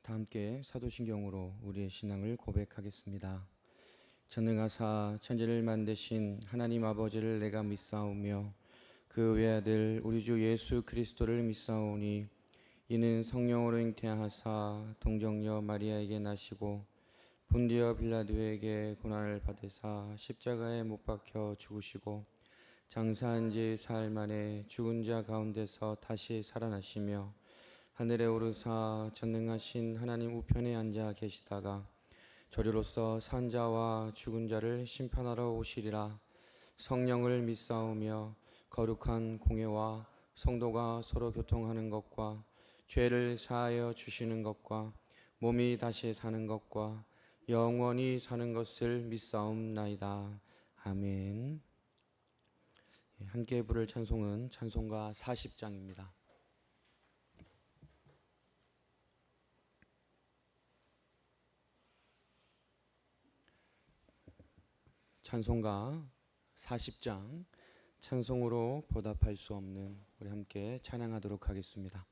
다 함께 사도신경으로 우리의 신앙을 고백하겠습니다. 전능하사 천지를 만드신 하나님 아버지를 내가 믿사오며 그 외아들 우리 주 예수 그리스도를 믿사오니 이는 성령으로 잉태하사 동정녀 마리아에게 나시고 본디어 빌라도에게 고난을 받으사 십자가에 못 박혀 죽으시고 장사한 지 사흘 만에 죽은 자 가운데서 다시 살아나시며 하늘에 오르사 전능하신 하나님 우편에 앉아 계시다가 저리로서 산 자와 죽은 자를 심판하러 오시리라. 성령을 믿사오며 거룩한 공회와 성도가 서로 교통하는 것과 죄를 사하여 주시는 것과 몸이 다시 사는 것과 영원히 사는 것을 믿사옵나이다. 아멘. 함께 부를 찬송은 찬송가 40장입니다. 찬송가 40장, 찬송으로 보답할 수 없는, 우리 함께 찬양하도록 하겠습니다.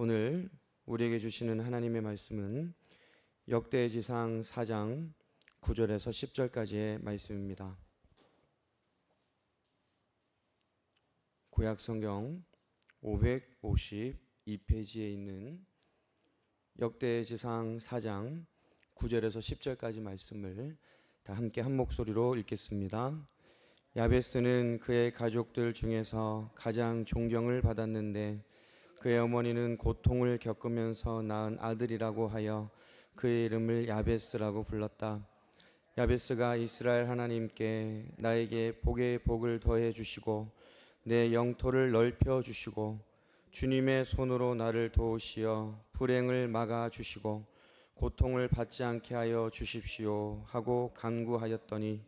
오늘 우리에게 주시는 하나님의 말씀은 역대지상 4장 9절에서 10절까지의 말씀입니다. 구약성경 552 2페이지에 있는 역대지상 4장 9절에서 10절까지 말씀을 다 함께 한 목소리로 읽겠습니다. 야베스는 그의 가족들 중에서 가장 존경을 받았는데 그의 어머니는 고통을 겪으면서 낳은 아들이라고 하여 그의 이름을 야베스라고 불렀다. 야베스가 이스라엘 하나님께 나에게 복에 복을 더해 주시고 내 영토를 넓혀 주시고 주님의 손으로 나를 도우시어 불행을 막아 주시고 고통을 받지 않게 하여 주십시오 하고 간구하였더니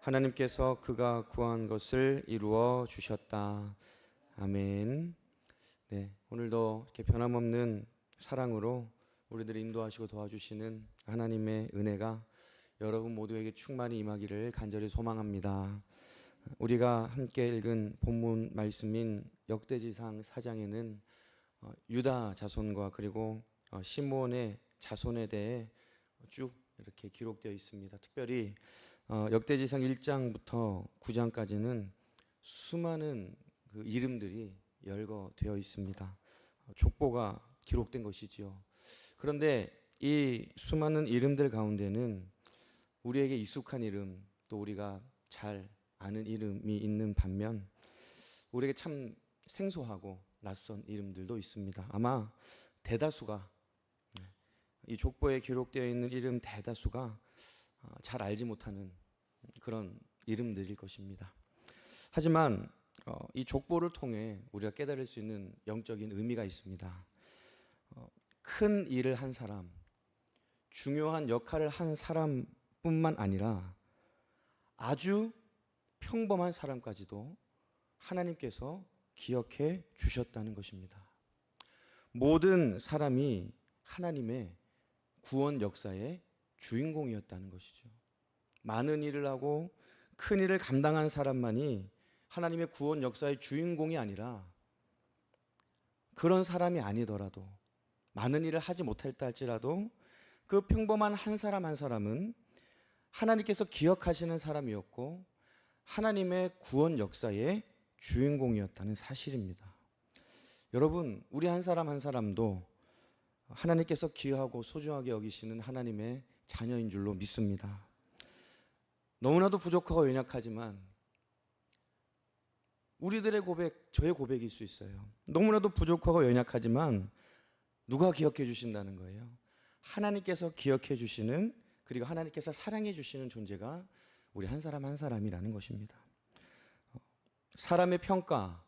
하나님께서 그가 구한 것을 이루어 주셨다. 아멘. 네, 오늘도 이렇게 변함없는 사랑으로 우리들을 인도하시고 도와주시는 하나님의 은혜가 여러분 모두에게 충만히 임하기를 간절히 소망합니다. 우리가 함께 읽은 본문 말씀인 역대지상 4장에는 유다 자손과 그리고 시므온의 자손에 대해 쭉 이렇게 기록되어 있습니다. 특별히 역대지상 1장부터 9장까지는 수많은 그 이름들이 열거되어 있습니다. 족보가 기록된 것이지요. 그런데 이 수많은 이름들 가운데는 우리에게 익숙한 이름, 또 우리가 잘 아는 이름이 있는 반면 우리에게 참 생소하고 낯선 이름들도 있습니다. 아마 대다수가 이 족보에 기록되어 있는 이름 대다수가 잘 알지 못하는 그런 이름들일 것입니다. 하지만 이 족보를 통해 우리가 깨달을 수 있는 영적인 의미가 있습니다. 큰 일을 한 사람, 중요한 역할을 한 사람뿐만 아니라 아주 평범한 사람까지도 하나님께서 기억해 주셨다는 것입니다. 모든 사람이 하나님의 구원 역사의 주인공이었다는 것이죠. 많은 일을 하고 큰 일을 감당한 사람만이 하나님의 구원 역사의 주인공이 아니라 그런 사람이 아니더라도 많은 일을 하지 못했다 할지라도 그 평범한 한 사람 한 사람은 하나님께서 기억하시는 사람이었고 하나님의 구원 역사의 주인공이었다는 사실입니다. 여러분, 우리 한 사람 한 사람도 하나님께서 귀하고 소중하게 여기시는 하나님의 자녀인 줄로 믿습니다. 너무나도 부족하고 연약하지만 우리들의 고백, 저의 고백일 수 있어요. 너무나도 부족하고 연약하지만 누가 기억해 주신다는 거예요? 하나님께서 기억해 주시는, 그리고 하나님께서 사랑해 주시는 존재가 우리 한 사람 한 사람이라는 것입니다. 사람의 평가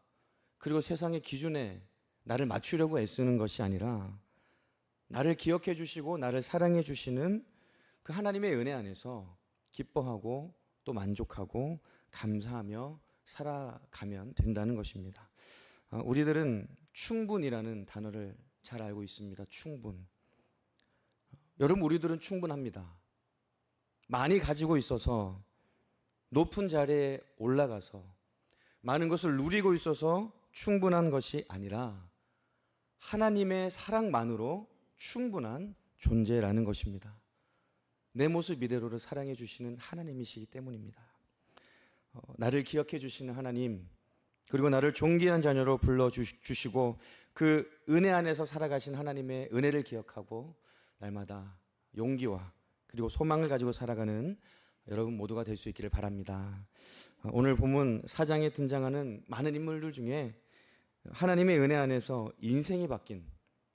그리고 세상의 기준에 나를 맞추려고 애쓰는 것이 아니라 나를 기억해 주시고 나를 사랑해 주시는 그 하나님의 은혜 안에서 기뻐하고 또 만족하고 감사하며 살아가면 된다는 것입니다. 우리들은 충분이라는 단어를 잘 알고 있습니다. 충분. 여러분, 우리들은 충분합니다. 많이 가지고 있어서 높은 자리에 올라가서 많은 것을 누리고 있어서 충분한 것이 아니라 하나님의 사랑만으로 충분한 존재라는 것입니다. 내 모습 이대로를 사랑해 주시는 하나님이시기 때문입니다. 나를 기억해 주시는 하나님, 그리고 나를 존귀한 자녀로 불러주시고 그 은혜 안에서 살아가신 하나님의 은혜를 기억하고 날마다 용기와 그리고 소망을 가지고 살아가는 여러분 모두가 될 수 있기를 바랍니다. 오늘 본문 4장에 등장하는 많은 인물들 중에 하나님의 은혜 안에서 인생이 바뀐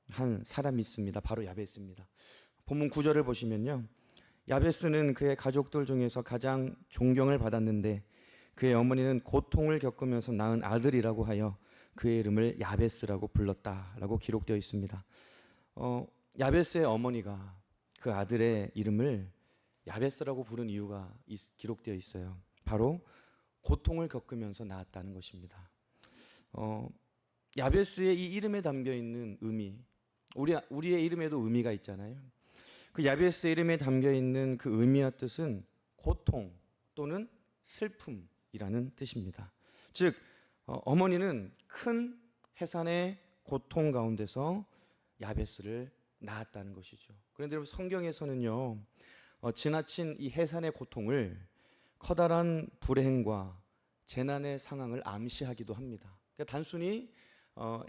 한 사람이 있습니다. 바로 야베스입니다. 본문 9절을 보시면요, 야베스는 그의 가족들 중에서 가장 존경을 받았는데 그의 어머니는 고통을 겪으면서 낳은 아들이라고 하여 그의 이름을 야베스라고 불렀다라고 기록되어 있습니다. 야베스의 어머니가 그 아들의 이름을 야베스라고 부른 이유가 기록되어 있어요. 바로 고통을 겪으면서 낳았다는 것입니다. 야베스의 이 이름에 담겨 있는 의미, 우리의 이름에도 의미가 있잖아요. 그 야베스의 이름에 담겨 있는 그 의미와 뜻은 고통 또는 슬픔이라는 뜻입니다. 즉 어머니는 큰 해산의 고통 가운데서 야베스를 낳았다는 것이죠. 그런데 여러분, 성경에서는요, 지나친 이 해산의 고통을 커다란 불행과 재난의 상황을 암시하기도 합니다. 그러니까 단순히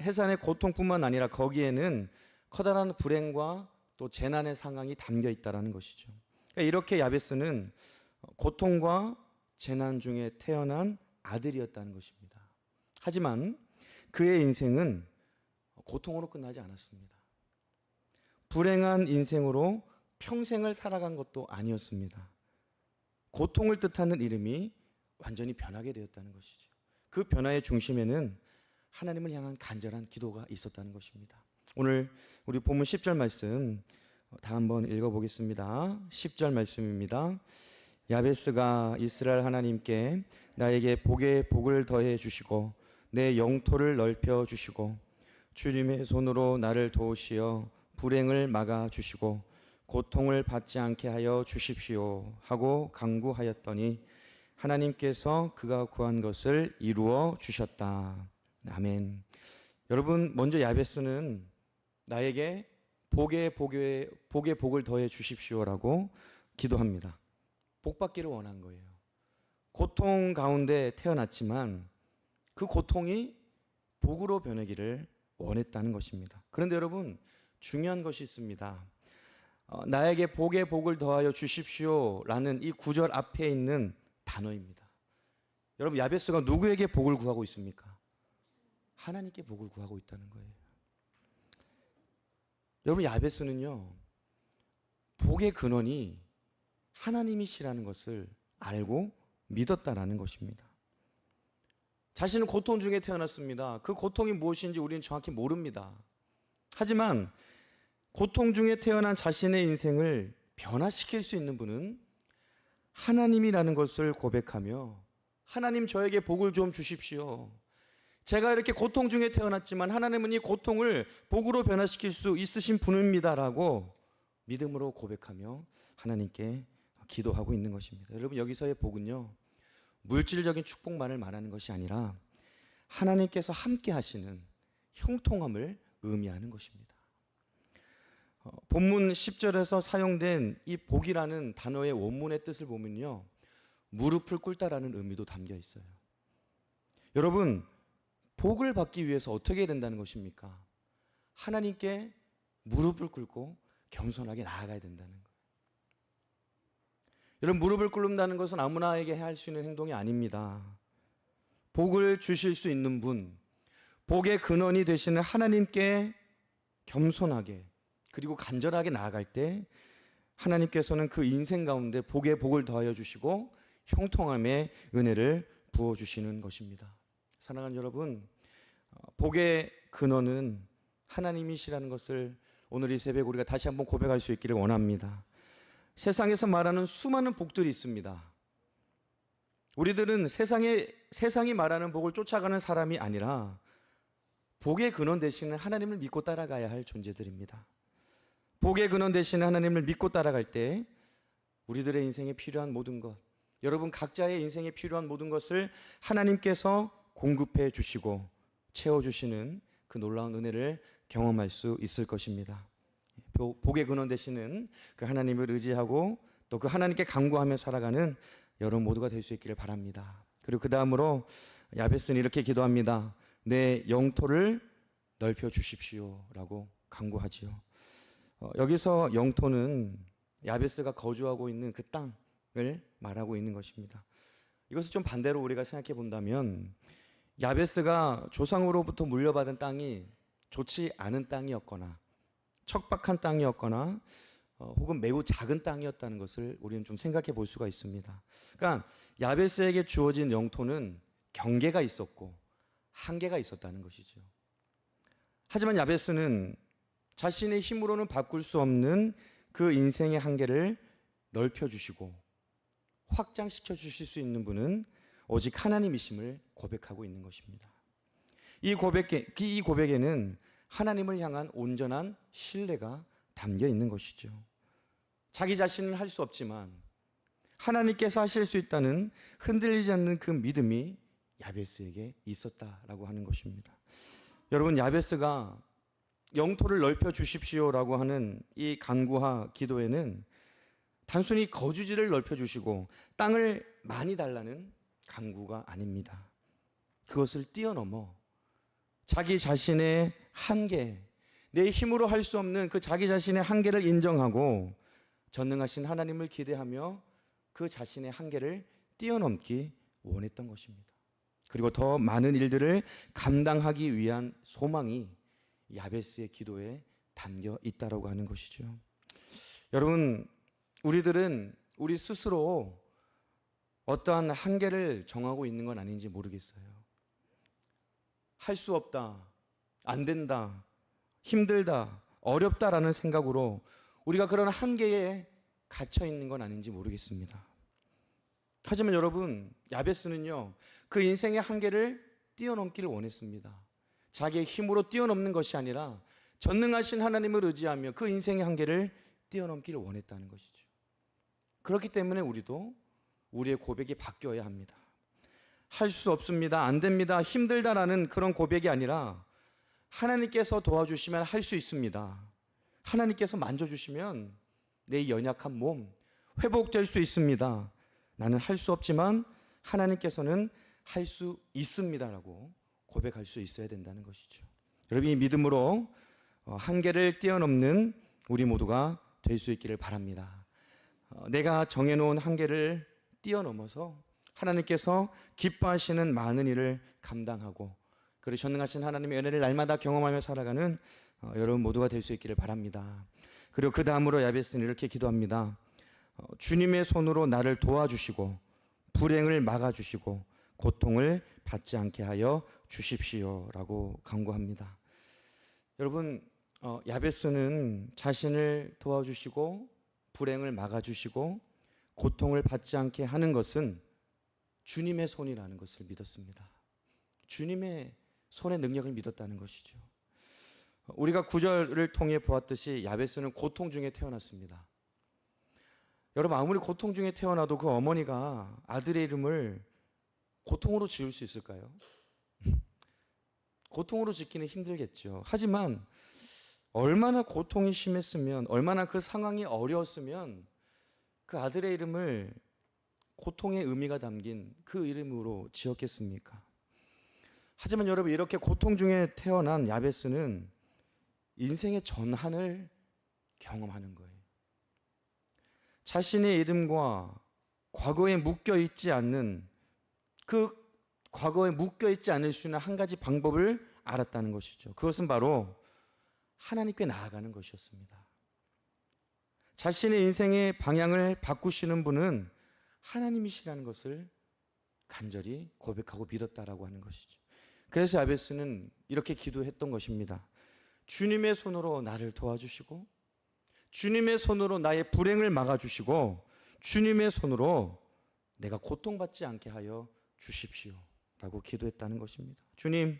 해산의 고통뿐만 아니라 거기에는 커다란 불행과 또 재난의 상황이 담겨 있다라는 것이죠. 그러니까 이렇게 야베스는 고통과 재난 중에 태어난 아들이었다는 것입니다. 하지만 그의 인생은 고통으로 끝나지 않았습니다. 불행한 인생으로 평생을 살아간 것도 아니었습니다. 고통을 뜻하는 이름이 완전히 변하게 되었다는 것이죠. 그 변화의 중심에는 하나님을 향한 간절한 기도가 있었다는 것입니다. 오늘 우리 본문 10절 말씀 다 한번 읽어보겠습니다. 10절 말씀입니다. 야베스가 이스라엘 하나님께 나에게 복에 복을 더해 주시고 내 영토를 넓혀 주시고 주님의 손으로 나를 도우시어 불행을 막아 주시고 고통을 받지 않게 하여 주십시오 하고 간구하였더니 하나님께서 그가 구한 것을 이루어 주셨다. 아멘. 여러분, 먼저 야베스는 나에게 복에 복을 더해 주십시오라고 기도합니다. 복 받기를 원한 거예요. 고통 가운데 태어났지만 그 고통이 복으로 변하기를 원했다는 것입니다. 그런데 여러분, 중요한 것이 있습니다. 나에게 복에 복을 더하여 주십시오라는 이 구절 앞에 있는 단어입니다. 여러분, 야베스가 누구에게 복을 구하고 있습니까? 하나님께 복을 구하고 있다는 거예요. 여러분, 야베스는요, 복의 근원이 하나님이시라는 것을 알고 믿었다라는 것입니다. 자신은 고통 중에 태어났습니다. 그 고통이 무엇인지 우리는 정확히 모릅니다. 하지만 고통 중에 태어난 자신의 인생을 변화시킬 수 있는 분은 하나님이라는 것을 고백하며 하나님, 저에게 복을 좀 주십시오. 제가 이렇게 고통 중에 태어났지만 하나님은 이 고통을 복으로 변화시킬 수 있으신 분입니다라고 믿음으로 고백하며 하나님께 기도하고 있는 것입니다. 여러분, 여기서의 복은요, 물질적인 축복만을 말하는 것이 아니라 하나님께서 함께 하시는 형통함을 의미하는 것입니다. 본문 10절에서 사용된 이 복이라는 단어의 원문의 뜻을 보면요, 무릎을 꿇다라는 의미도 담겨 있어요. 여러분, 복을 받기 위해서 어떻게 해야 된다는 것입니까? 하나님께 무릎을 꿇고 겸손하게 나아가야 된다는 거예요. 여러분, 무릎을 꿇는다는 것은 아무나에게 할 수 있는 행동이 아닙니다. 복을 주실 수 있는 분, 복의 근원이 되시는 하나님께 겸손하게 그리고 간절하게 나아갈 때 하나님께서는 그 인생 가운데 복에 복을 더하여 주시고 형통함의 은혜를 부어주시는 것입니다. 사랑하는 여러분, 복의 근원은 하나님이시라는 것을 오늘 이 새벽 우리가 다시 한번 고백할 수 있기를 원합니다. 세상에서 말하는 수많은 복들이 있습니다. 우리들은 세상이 말하는 복을 쫓아가는 사람이 아니라 복의 근원 되시는 하나님을 믿고 따라가야 할 존재들입니다. 복의 근원 되시는 하나님을 믿고 따라갈 때 우리들의 인생에 필요한 모든 것, 여러분 각자의 인생에 필요한 모든 것을 하나님께서 공급해 주시고 채워주시는 그 놀라운 은혜를 경험할 수 있을 것입니다. 복의 근원 되시는 그 하나님을 의지하고 또 그 하나님께 간구하며 살아가는 여러분 모두가 될 수 있기를 바랍니다. 그리고 그 다음으로 야베스는 이렇게 기도합니다. 내 영토를 넓혀 주십시오라고 간구하지요. 여기서 영토는 야베스가 거주하고 있는 그 땅을 말하고 있는 것입니다. 이것을 좀 반대로 우리가 생각해 본다면 야베스가 조상으로부터 물려받은 땅이 좋지 않은 땅이었거나 척박한 땅이었거나 혹은 매우 작은 땅이었다는 것을 우리는 좀 생각해 볼 수가 있습니다. 그러니까 야베스에게 주어진 영토는 경계가 있었고 한계가 있었다는 것이죠. 하지만 야베스는 자신의 힘으로는 바꿀 수 없는 그 인생의 한계를 넓혀주시고 확장시켜 주실 수 있는 분은 오직 하나님이심을 고백하고 있는 것입니다. 이 고백에는 하나님을 향한 온전한 신뢰가 담겨 있는 것이죠. 자기 자신은 할 수 없지만 하나님께서 하실 수 있다는 흔들리지 않는 그 믿음이 야베스에게 있었다라고 하는 것입니다. 여러분, 야베스가 영토를 넓혀 주십시오라고 하는 이 간구와 기도에는 단순히 거주지를 넓혀 주시고 땅을 많이 달라는 간구가 아닙니다. 그것을 뛰어넘어 자기 자신의 한계, 내 힘으로 할 수 없는 그 자기 자신의 한계를 인정하고 전능하신 하나님을 기대하며 그 자신의 한계를 뛰어넘기 원했던 것입니다. 그리고 더 많은 일들을 감당하기 위한 소망이 야베스의 기도에 담겨 있다라고 하는 것이죠. 여러분, 우리들은 우리 스스로 어떠한 한계를 정하고 있는 건 아닌지 모르겠어요. 할 수 없다, 안 된다, 힘들다, 어렵다라는 생각으로 우리가 그런 한계에 갇혀 있는 건 아닌지 모르겠습니다. 하지만 여러분, 야베스는요, 그 인생의 한계를 뛰어넘기를 원했습니다. 자기의 힘으로 뛰어넘는 것이 아니라 전능하신 하나님을 의지하며 그 인생의 한계를 뛰어넘기를 원했다는 것이죠. 그렇기 때문에 우리도 우리의 고백이 바뀌어야 합니다. 할 수 없습니다, 안 됩니다, 힘들다라는 그런 고백이 아니라 하나님께서 도와주시면 할 수 있습니다. 하나님께서 만져주시면 내 연약한 몸 회복될 수 있습니다. 나는 할 수 없지만 하나님께서는 할 수 있습니다라고 고백할 수 있어야 된다는 것이죠. 여러분, 이 믿음으로 한계를 뛰어넘는 우리 모두가 될 수 있기를 바랍니다. 내가 정해놓은 한계를 뛰어넘어서 하나님께서 기뻐하시는 많은 일을 감당하고 그리고 전능하신 하나님의 은혜를 날마다 경험하며 살아가는 여러분 모두가 될 수 있기를 바랍니다. 그리고 그 다음으로 야베스는 이렇게 기도합니다. 주님의 손으로 나를 도와주시고 불행을 막아주시고 고통을 받지 않게 하여 주십시오라고 간구합니다. 여러분, 야베스는 자신을 도와주시고 불행을 막아주시고 고통을 받지 않게 하는 것은 주님의 손이라는 것을 믿었습니다. 주님의 손의 능력을 믿었다는 것이죠. 우리가 구절을 통해 보았듯이 야베스는 고통 중에 태어났습니다. 여러분, 아무리 고통 중에 태어나도 그 어머니가 아들의 이름을 고통으로 지을 수 있을까요? 고통으로 짓기는 힘들겠죠. 하지만 얼마나 고통이 심했으면, 얼마나 그 상황이 어려웠으면 그 아들의 이름을 고통의 의미가 담긴 그 이름으로 지었겠습니까? 하지만 여러분, 이렇게 고통 중에 태어난 야베스는 인생의 전환을 경험하는 거예요. 자신의 이름과 과거에 묶여있지 않는 그 과거에 묶여있지 않을 수 있는 한 가지 방법을 알았다는 것이죠. 그것은 바로 하나님께 나아가는 것이었습니다. 자신의 인생의 방향을 바꾸시는 분은 하나님이시라는 것을 간절히 고백하고 믿었다라고 하는 것이죠. 그래서 야베스는 이렇게 기도했던 것입니다. 주님의 손으로 나를 도와주시고 주님의 손으로 나의 불행을 막아주시고 주님의 손으로 내가 고통받지 않게 하여 주십시오 라고 기도했다는 것입니다. 주님,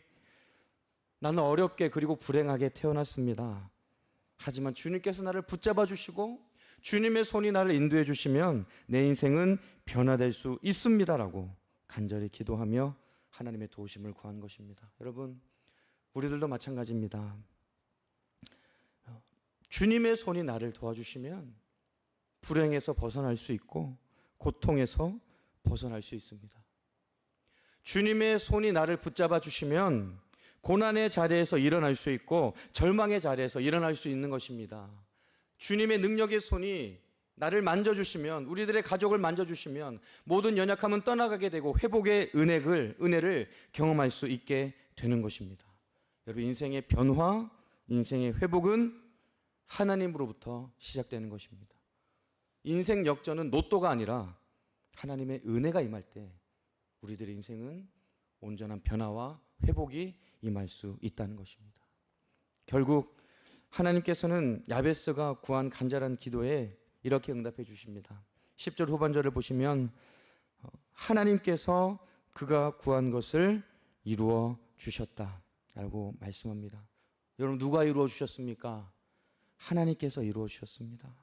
나는 어렵게 그리고 불행하게 태어났습니다. 하지만 주님께서 나를 붙잡아 주시고 주님의 손이 나를 인도해 주시면 내 인생은 변화될 수 있습니다라고 간절히 기도하며 하나님의 도우심을 구한 것입니다. 여러분, 우리들도 마찬가지입니다. 주님의 손이 나를 도와주시면 불행에서 벗어날 수 있고 고통에서 벗어날 수 있습니다. 주님의 손이 나를 붙잡아 주시면 고난의 자리에서 일어날 수 있고 절망의 자리에서 일어날 수 있는 것입니다. 주님의 능력의 손이 나를 만져주시면, 우리들의 가족을 만져주시면 모든 연약함은 떠나가게 되고 회복의 은혜를 경험할 수 있게 되는 것입니다. 여러분, 인생의 변화, 인생의 회복은 하나님으로부터 시작되는 것입니다. 인생 역전은 로또가 아니라 하나님의 은혜가 임할 때 우리들의 인생은 온전한 변화와 회복이 임할 수 있다는 것입니다. 결국 하나님께서는 야베스가 구한 간절한 기도에 이렇게 응답해 주십니다. 10절 후반절을 보시면 하나님께서 그가 구한 것을 이루어 주셨다라고 말씀합니다. 여러분, 누가 이루어 주셨습니까? 하나님께서 이루어 주셨습니다.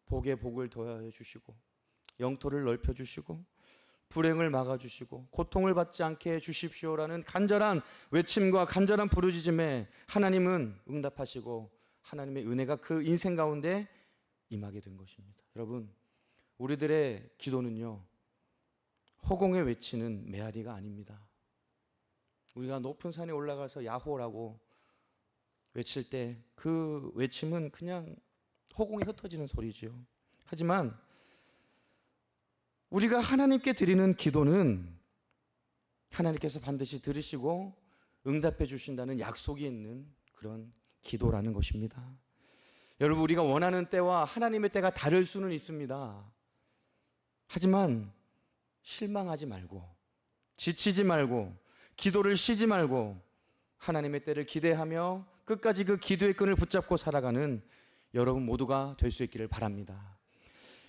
복에 복을 더하여 주시고 영토를 넓혀 주시고 불행을 막아 주시고 고통을 받지 않게 해 주십시오라는 간절한 외침과 간절한 부르짖음에 하나님은 응답하시고 하나님의 은혜가 그 인생 가운데 임하게 된 것입니다. 여러분, 우리들의 기도는요, 허공에 외치는 메아리가 아닙니다. 우리가 높은 산에 올라가서 야호라고 외칠 때 그 외침은 그냥 허공에 흩어지는 소리지요. 하지만 우리가 하나님께 드리는 기도는 하나님께서 반드시 들으시고 응답해 주신다는 약속이 있는 그런 기도라는 것입니다. 여러분, 우리가 원하는 때와 하나님의 때가 다를 수는 있습니다. 하지만 실망하지 말고, 지치지 말고, 기도를 쉬지 말고 하나님의 때를 기대하며 끝까지 그 기도의 끈을 붙잡고 살아가는 여러분 모두가 될 수 있기를 바랍니다.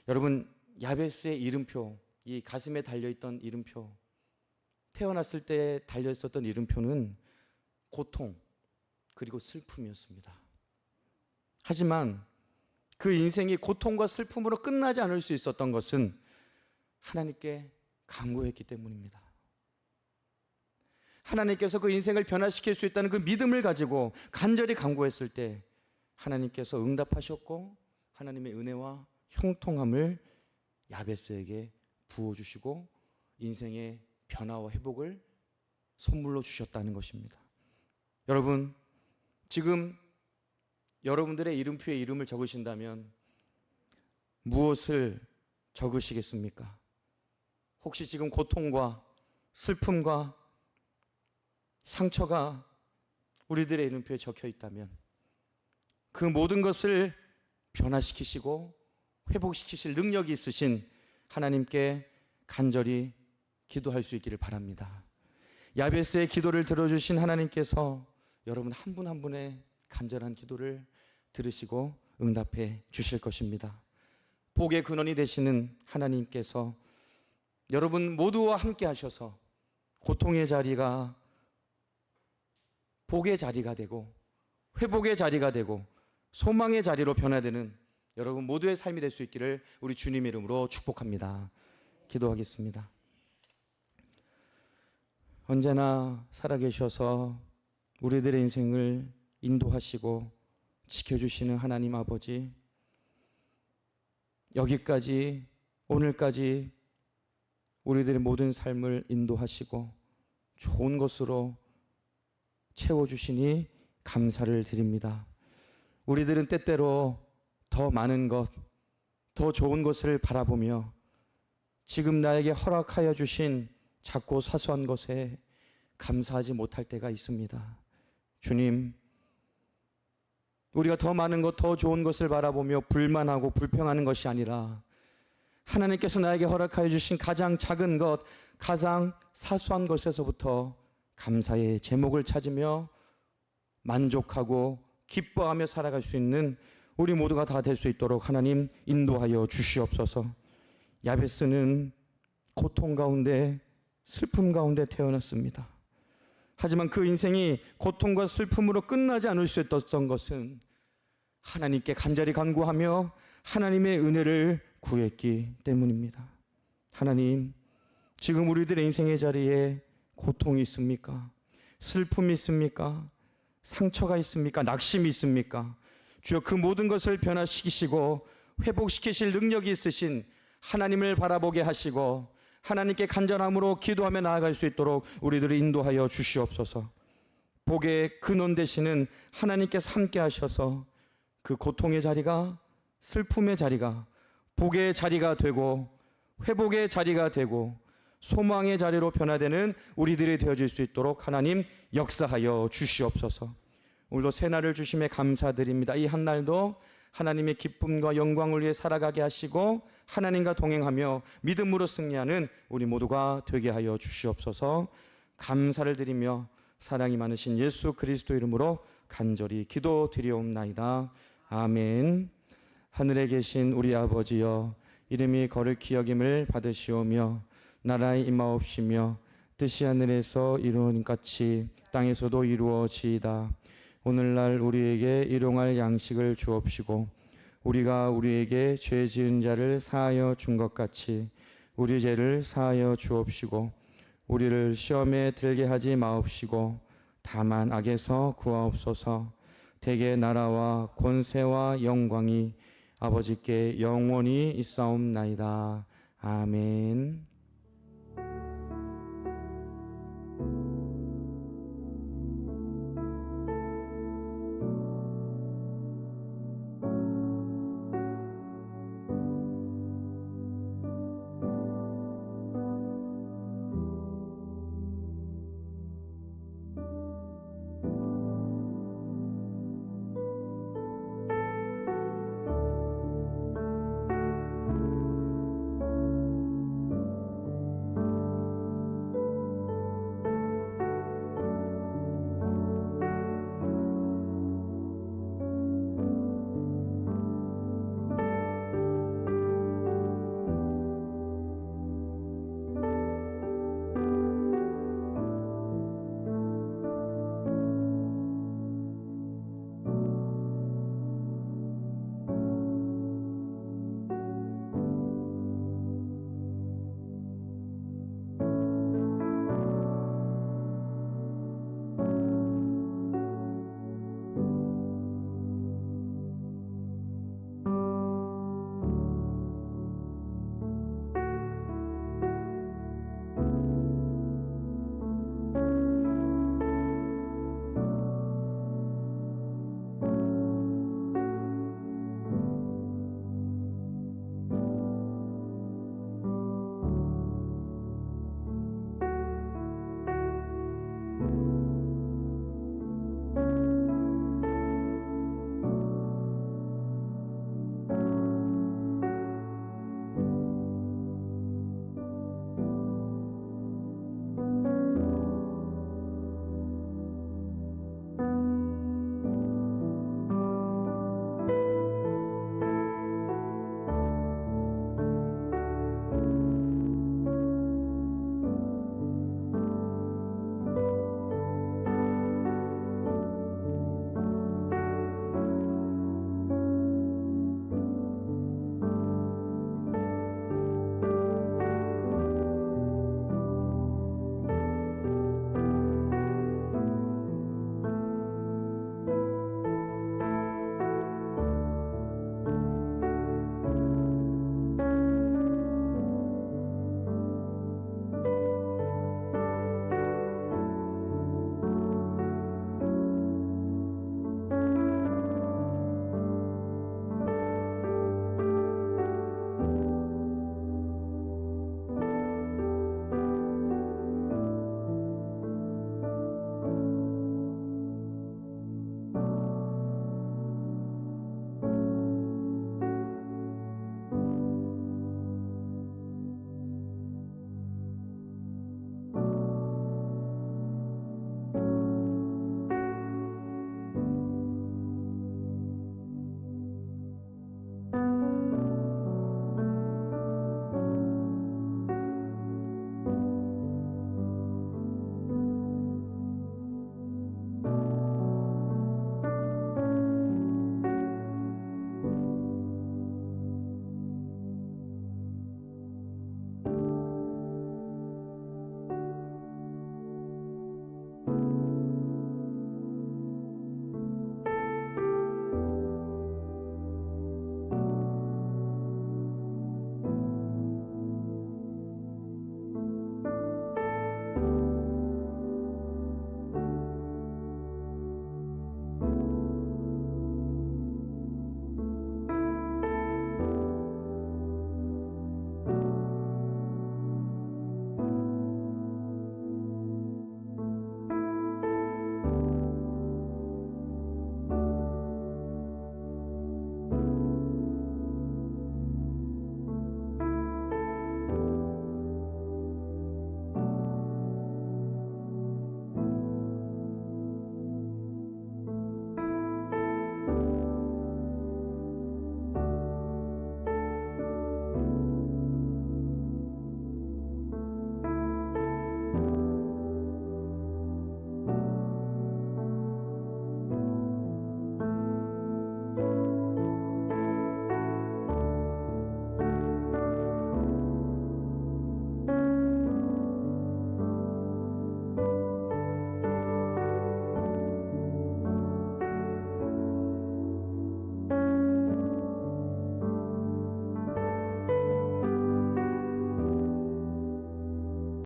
여러분, 야베스의 이름표, 이 가슴에 달려있던 이름표, 태어났을 때 달려있었던 이름표는 고통 그리고 슬픔이었습니다. 하지만 그 인생이 고통과 슬픔으로 끝나지 않을 수 있었던 것은 하나님께 간구했기 때문입니다. 하나님께서 그 인생을 변화시킬 수 있다는 그 믿음을 가지고 간절히 간구했을 때 하나님께서 응답하셨고 하나님의 은혜와 형통함을 야베스에게 부어주시고 인생의 변화와 회복을 선물로 주셨다는 것입니다. 여러분, 지금 여러분들의 이름표에 이름을 적으신다면 무엇을 적으시겠습니까? 혹시 지금 고통과 슬픔과 상처가 우리들의 이름표에 적혀 있다면 그 모든 것을 변화시키시고 회복시키실 능력이 있으신 하나님께 간절히 기도할 수 있기를 바랍니다. 야베스의 기도를 들어주신 하나님께서 여러분 한 분 한 분의 간절한 기도를 들으시고 응답해 주실 것입니다. 복의 근원이 되시는 하나님께서 여러분 모두와 함께 하셔서 고통의 자리가 복의 자리가 되고 회복의 자리가 되고 소망의 자리로 변화되는 여러분 모두의 삶이 될 수 있기를 우리 주님의 이름으로 축복합니다. 기도하겠습니다. 언제나 살아계셔서 우리들의 인생을 인도하시고 지켜주시는 하나님 아버지, 여기까지 오늘까지 우리들의 모든 삶을 인도하시고 좋은 것으로 채워주시니 감사를 드립니다. 우리들은 때때로 더 많은 것, 더 좋은 것을 바라보며 지금 나에게 허락하여 주신 작고 사소한 것에 감사하지 못할 때가 있습니다. 주님, 우리가 더 많은 것, 더 좋은 것을 바라보며 불만하고 불평하는 것이 아니라 하나님께서 나에게 허락하여 주신 가장 작은 것, 가장 사소한 것에서부터 감사의 제목을 찾으며 만족하고 기뻐하며 살아갈 수 있는 우리 모두가 다 될 수 있도록 하나님 인도하여 주시옵소서. 야베스는 고통 가운데 슬픔 가운데 태어났습니다. 하지만 그 인생이 고통과 슬픔으로 끝나지 않을 수 있었던 것은 하나님께 간절히 간구하며 하나님의 은혜를 구했기 때문입니다. 하나님, 지금 우리들의 인생의 자리에 고통이 있습니까? 슬픔이 있습니까? 상처가 있습니까? 낙심이 있습니까? 주여, 그 모든 것을 변화시키시고 회복시키실 능력이 있으신 하나님을 바라보게 하시고 하나님께 간절함으로 기도하며 나아갈 수 있도록 우리들을 인도하여 주시옵소서. 복의 근원 되시는 하나님께서 함께 하셔서 그 고통의 자리가, 슬픔의 자리가 복의 자리가 되고 회복의 자리가 되고 소망의 자리로 변화되는 우리들이 되어질 수 있도록 하나님 역사하여 주시옵소서. 오늘도 새날을 주심에 감사드립니다. 이 한날도 하나님의 기쁨과 영광을 위해 살아가게 하시고 하나님과 동행하며 믿음으로 승리하는 우리 모두가 되게 하여 주시옵소서. 감사를 드리며 사랑이 많으신 예수 그리스도 이름으로 간절히 기도드리옵나이다. 아멘. 하늘에 계신 우리 아버지여, 이름이 거룩히 여김을 받으시오며 나라의 임하옵시며 뜻이 하늘에서 이루어진 같이 땅에서도 이루어지이다. 오늘날 우리에게 일용할 양식을 주옵시고 우리가 우리에게 죄 지은 자를 사하여 준 것 같이 우리 죄를 사하여 주옵시고 우리를 시험에 들게 하지 마옵시고 다만 악에서 구하옵소서. 대개 나라와 권세와 영광이 아버지께 영원히 있사옵나이다. 아멘.